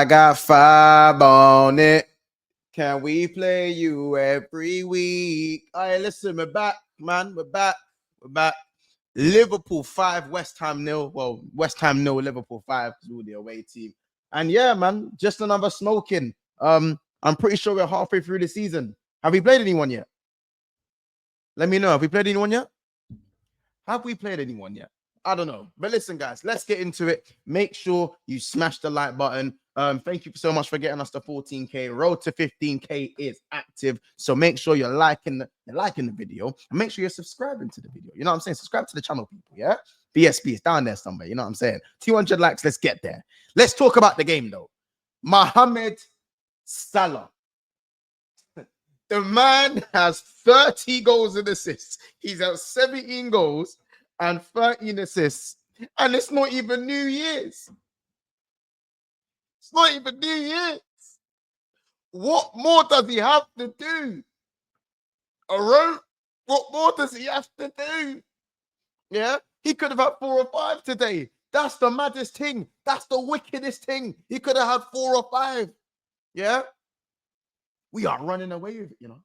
I got 5 on it. Can we play you every week? All right, listen, we're back, man. We're back. We're back. Liverpool 5, West Ham 0. Well, West Ham 0, Liverpool 5, because we're the away team. And yeah, man, just another smoking. I'm pretty sure we're halfway through the season. Have we played anyone yet? Let me know. Have we played anyone yet? Have we played anyone yet? I don't know. But listen, guys, let's get into it. Make sure you smash the like button. Thank you so much for getting us to 14K. Road to 15K is active. So make sure you're liking the video. And make sure you're subscribing to the video. You know what I'm saying? Subscribe to the channel, people, yeah? BSB is down there somewhere. You know what I'm saying? 200 likes, let's get there. Let's talk about the game, though. Mohamed Salah. The man has 30 goals and assists. He's at 17 goals and 13 assists. And it's not even New Year's. It's not even New Year's. What more does he have to do? Alright? What more does he have to do? Yeah? He could have had 4 or 5 today. That's the maddest thing. That's the wickedest thing. He could have had 4 or 5. Yeah? We are running away with it, you know.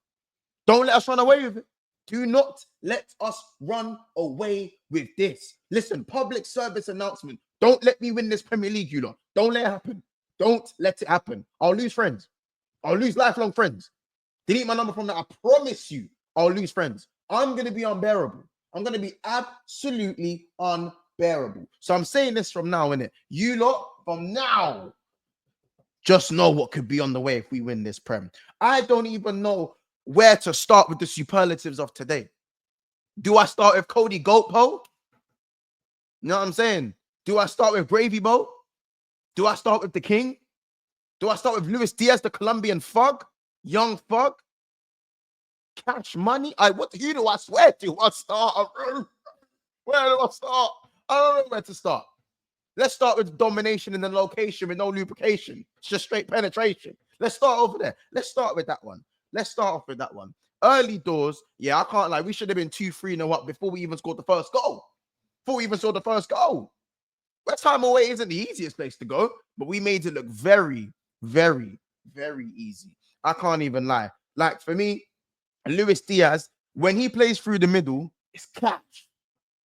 Don't let us run away with it. Do not let us run away with this. Listen, public service announcement. Don't let me win this Premier League, you lot. Don't let it happen. Don't let it happen. I'll lose friends. I'll lose lifelong friends. Delete my number from that. I promise you, I'll lose friends. I'm going to be unbearable. I'm going to be absolutely unbearable. So I'm saying this from now, innit? You lot, from now, just know what could be on the way if we win this Prem. I don't even know where to start with the superlatives of today. Do I start with Cody Goatpo? You know what I'm saying? Do I start with Gravy Boat? Do I start with the King? Do I start with Luis Diaz, the Colombian thug? Young thug? Cash money? Who do I swear to? I start. Where do I start? I don't know where to start. Let's start with domination in the location with no lubrication. It's just straight penetration. Let's start over there. Let's start with that one. Let's start off with that one. Early doors, yeah, I can't lie. We should have been 2-3-0 up before we even scored the first goal. Before we even saw the first goal. West Ham away isn't the easiest place to go, but we made it look very, very, very easy. I can't even lie. Like, for me, Luis Diaz, when he plays through the middle, it's catch.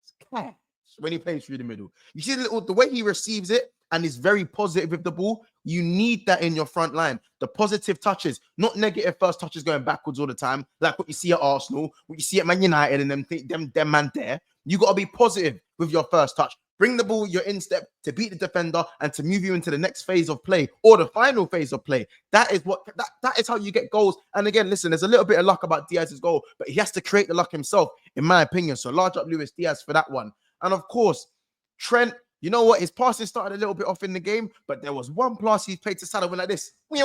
It's catch. When he plays through the middle, you see the way he receives it and is very positive with the ball. You need that in your front line. The positive touches, not negative first touches going backwards all the time, like what you see at Arsenal, what you see at Man United, and them man there. You got to be positive with your first touch. Bring the ball your instep to beat the defender and to move you into the next phase of play or the final phase of play. That is that is how you get goals. And again, listen, there's a little bit of luck about Diaz's goal, but he has to create the luck himself, in my opinion. So large up Luis Diaz for that one. And of course, Trent, you know what? His passing started a little bit off in the game, but there was one pass he played to Salah went like this. Are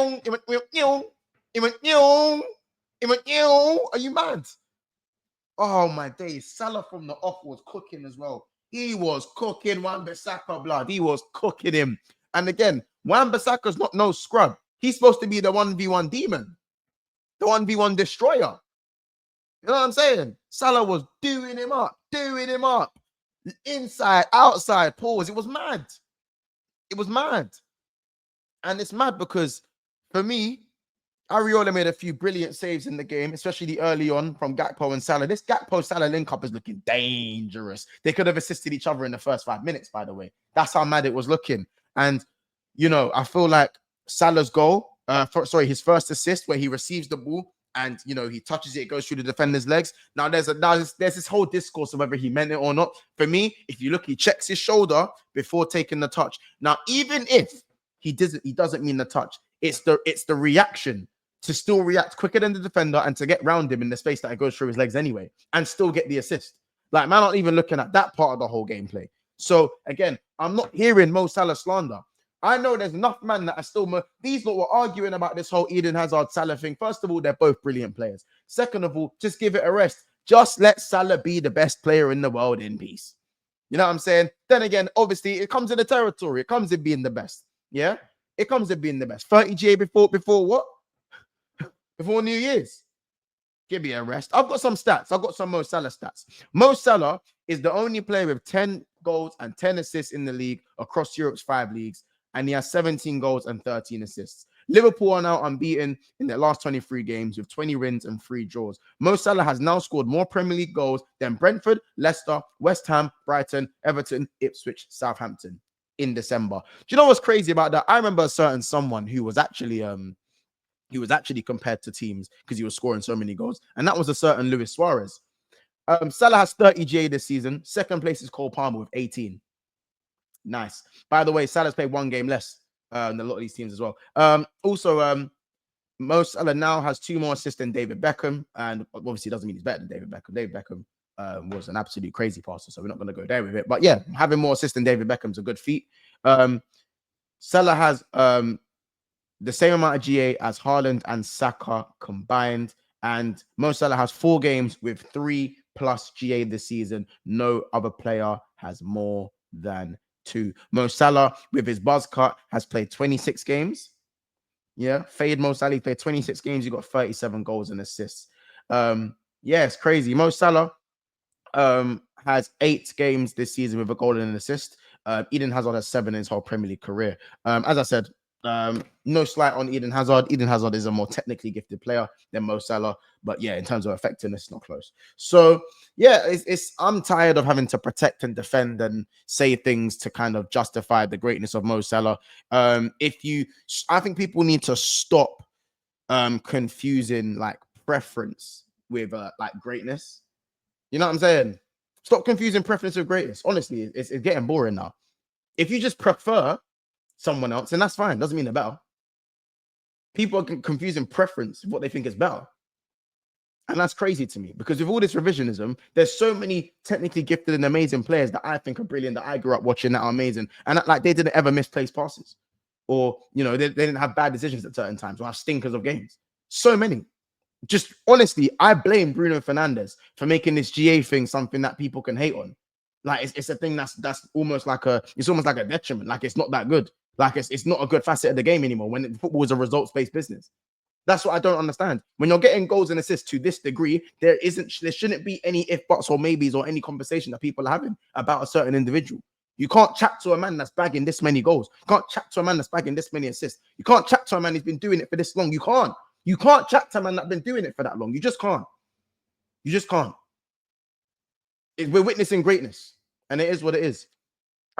you mad? Oh my days. Salah from the off was cooking as well. He was cooking Wan-Bissaka, blood. He was cooking him. And again, Wan-Bissaka's not no scrub. He's supposed to be the 1v1 demon, the 1v1 destroyer. You know what I'm saying? Salah was doing him up. Inside, outside, pause. It was mad. It was mad. And it's mad because, for me, Areola made a few brilliant saves in the game, especially early on from Gakpo and Salah. This Gakpo-Salah link-up is looking dangerous. They could have assisted each other in the first 5 minutes, by the way. That's how mad it was looking. And, you know, I feel like Salah's goal, his first assist where he receives the ball and, you know, he touches it, it goes through the defender's legs. Now, there's this whole discourse of whether he meant it or not. For me, if you look, he checks his shoulder before taking the touch. Now, even if he doesn't mean the touch, it's the reaction to still react quicker than the defender and to get round him in the space that it goes through his legs anyway and still get the assist. Like, man, not even looking at that part of the whole gameplay. So, again, I'm not hearing Mo Salah slander. I know there's enough men that are still... These lot were arguing about this whole Eden Hazard Salah thing. First of all, they're both brilliant players. Second of all, just give it a rest. Just let Salah be the best player in the world in peace. You know what I'm saying? Then again, obviously, it comes in the territory. It comes in being the best. Yeah? It comes in being the best. 30 GA before what? Before New Year's. Give me a rest. I've got some stats. I've got some Mo Salah stats. Mo Salah is the only player with 10 goals and 10 assists in the league across Europe's 5 leagues. and he has 17 goals and 13 assists. Liverpool are now unbeaten in their last 23 games with 20 wins and 3 draws. Mo Salah has now scored more Premier League goals than Brentford, Leicester, West Ham, Brighton, Everton, Ipswich, Southampton in December. Do you know what's crazy about that? I remember a certain someone who was actually compared to teams because he was scoring so many goals, and that was a certain Luis Suarez. Salah has 30 GA this season. Second place is Cole Palmer with 18. Nice. By the way, Salah's played 1 game less than a lot of these teams as well. Also, Mo Salah now has 2 more assists than David Beckham, and obviously doesn't mean he's better than David Beckham. David Beckham was an absolute crazy passer, so we're not going to go there with it. But yeah, having more assists than David Beckham's a good feat. Salah has the same amount of GA as Haaland and Saka combined, and Mo Salah has 4 games with 3+ GA this season. No other player has more than 2. Mo Salah, with his buzz cut, has played 26 games. Yeah, Fade Mo Salah played 26 games. He got 37 goals and assists. Yeah, it's crazy. Mo Salah has 8 games this season with a goal and an assist. Eden Hazard has 7 in his whole Premier League career. As I said, no slight on Eden Hazard. Eden Hazard is a more technically gifted player than Mo Salah, but yeah, in terms of effectiveness, not close. So yeah, I'm tired of having to protect and defend and say things to kind of justify the greatness of Mo Salah. I think people need to stop confusing like preference with like greatness. You know what I'm saying? Stop confusing preference with greatness. Honestly, it's getting boring now. If you just prefer someone else, and that's fine. Doesn't mean they're better. People are confusing preference with what they think is better. And that's crazy to me, because with all this revisionism, there's so many technically gifted and amazing players that I think are brilliant, that I grew up watching, that are amazing. And like, they didn't ever misplace passes, or, you know, they didn't have bad decisions at certain times, or have stinkers of games. So many. Just honestly, I blame Bruno Fernandes for making this GA thing something that people can hate on. Like, it's a thing that's almost like a detriment. Like, it's not that good. Like, it's not a good facet of the game anymore when football is a results-based business. That's what I don't understand. When you're getting goals and assists to this degree, there shouldn't be any if, buts, or maybes, or any conversation that people are having about a certain individual. You can't chat to a man that's bagging this many goals. You can't chat to a man that's bagging this many assists. You can't chat to a man who's been doing it for this long. You can't. You can't chat to a man that's been doing it for that long. You just can't. You just can't. We're witnessing greatness, and it is what it is.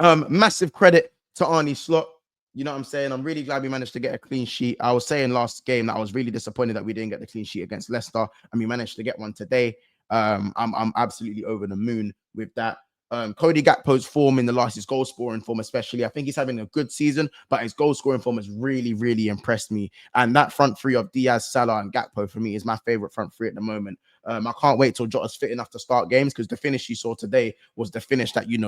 Massive credit to Arnie Slot. You know what I'm saying? I'm really glad we managed to get a clean sheet. I was saying last game that I was really disappointed that we didn't get the clean sheet against Leicester, and we managed to get one today. I'm absolutely over the moon with that. Cody Gakpo's form in the last, his goal scoring form especially, I think he's having a good season, but his goal scoring form has really, really impressed me. And that front three of Diaz, Salah, and Gakpo for me is my favorite front three at the moment. I can't wait till Jota's fit enough to start games, because the finish you saw today was the finish that you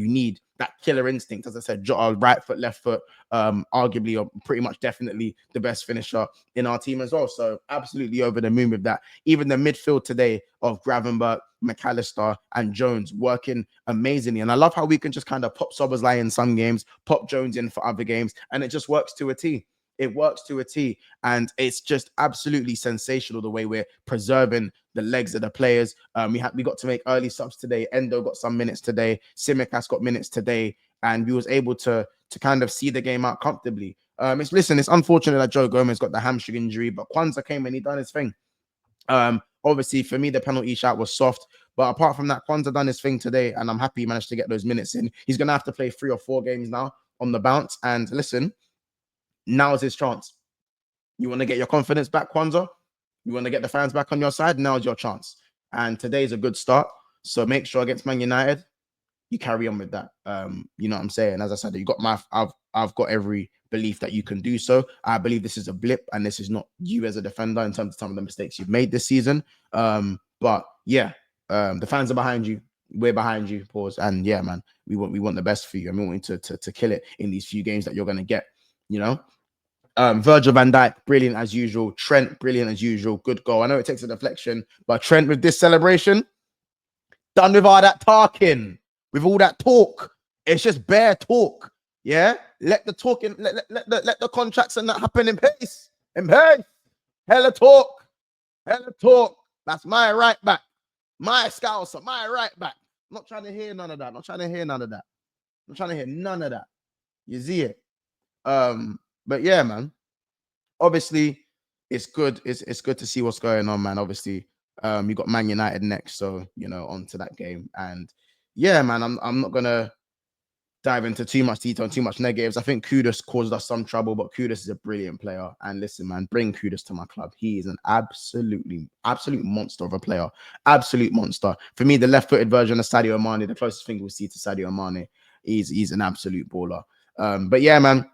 need, that killer instinct. As I said, Jota, right foot, left foot, arguably or pretty much definitely the best finisher in our team as well. So absolutely over the moon with that. Even the midfield today of Gravenberch, McAllister, and Jones working amazingly. And I love how we can just kind of pop Szoboszlai in some games, pop Jones in for other games, and it just works to a T. It works to a T, and it's just absolutely sensational the way we're preserving the legs of the players. We got to make early subs today. Endo got some minutes today. Tsimikas got minutes today, and we was able to kind of see the game out comfortably. It's unfortunate that Joe Gomez got the hamstring injury, but Kwanzaa came and he done his thing. Obviously, for me, the penalty shot was soft, but apart from that, Kwanzaa done his thing today, and I'm happy he managed to get those minutes in. He's gonna have to play 3 or 4 games now on the bounce, and listen, now's his chance. You want to get your confidence back, Kwanzaa? You want to get the fans back on your side? Now's your chance. And today's a good start. So make sure against Man United, you carry on with that. You know what I'm saying? As I said, I've got every belief that you can do so. I believe this is a blip, and this is not you as a defender in terms of some of the mistakes you've made this season. But yeah, the fans are behind you. We're behind you. Pause. And yeah, man, we want the best for you. And we want you to kill it in these few games that you're gonna get. You know. Virgil van Dijk, brilliant as usual. Trent, brilliant as usual. Good goal. I know it takes a deflection, but Trent with this celebration, done with all that talking, with all that talk. It's just bare talk. Yeah, let the talking, let the contracts and that happen in pace. In pace. Hella talk. Hella talk. That's my right back. My scouser, my right back. I'm not trying to hear none of that. Not trying to hear none of that. I'm trying to hear none of that. You see it? But yeah, man. Obviously, it's good. It's good to see what's going on, man. Obviously, you got Man United next, so on to that game. And yeah, man, I'm not gonna dive into too much detail and too much negatives. I think Kudus caused us some trouble, but Kudus is a brilliant player. And listen, man, bring Kudus to my club. He is an absolute monster of a player. Absolute monster. For me, the left-footed version of Sadio Mane, the closest thing we'll see to Sadio Mane, he's an absolute baller. But yeah, man.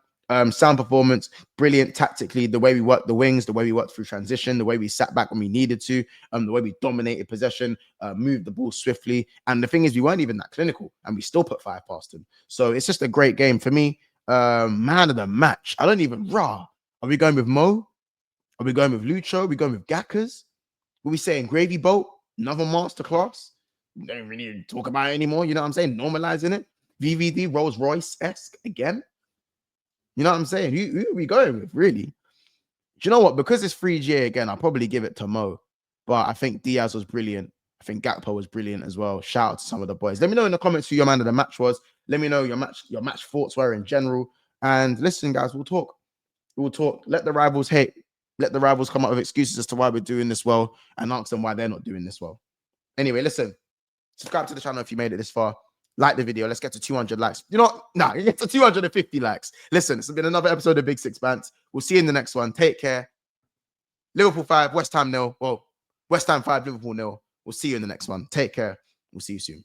Sound performance, brilliant tactically. The way we worked the wings, the way we worked through transition, the way we sat back when we needed to, the way we dominated possession, moved the ball swiftly. And the thing is, we weren't even that clinical, and we still put 5 past them. So it's just a great game for me. Man of the match. I don't even raw. Are we going with Mo? Are we going with Lucho? Are we going with Gackers? What we saying? Gravy Boat? Another masterclass? We don't really need to talk about it anymore. You know what I'm saying? Normalizing it. VVD Rolls Royce-esque again. You know what I'm saying? Who are we going with, really? Do you know what? Because it's 3G again, I'll probably give it to Mo. But I think Diaz was brilliant. I think Gakpo was brilliant as well. Shout out to some of the boys. Let me know in the comments who your man of the match was. Let me know your match thoughts were in general. And listen, guys, we'll talk. We'll talk. Let the rivals hate. Let the rivals come up with excuses as to why we're doing this well and ask them why they're not doing this well. Anyway, listen. Subscribe to the channel if you made it this far. Like the video. Let's get to 200 likes. You know what? Nah, get to 250 likes. Listen, it's been another episode of Big Six Bands. We'll see you in the next one. Take care. Liverpool 5, West Ham 0. Well, West Ham 5, Liverpool 0. We'll see you in the next one. Take care. We'll see you soon.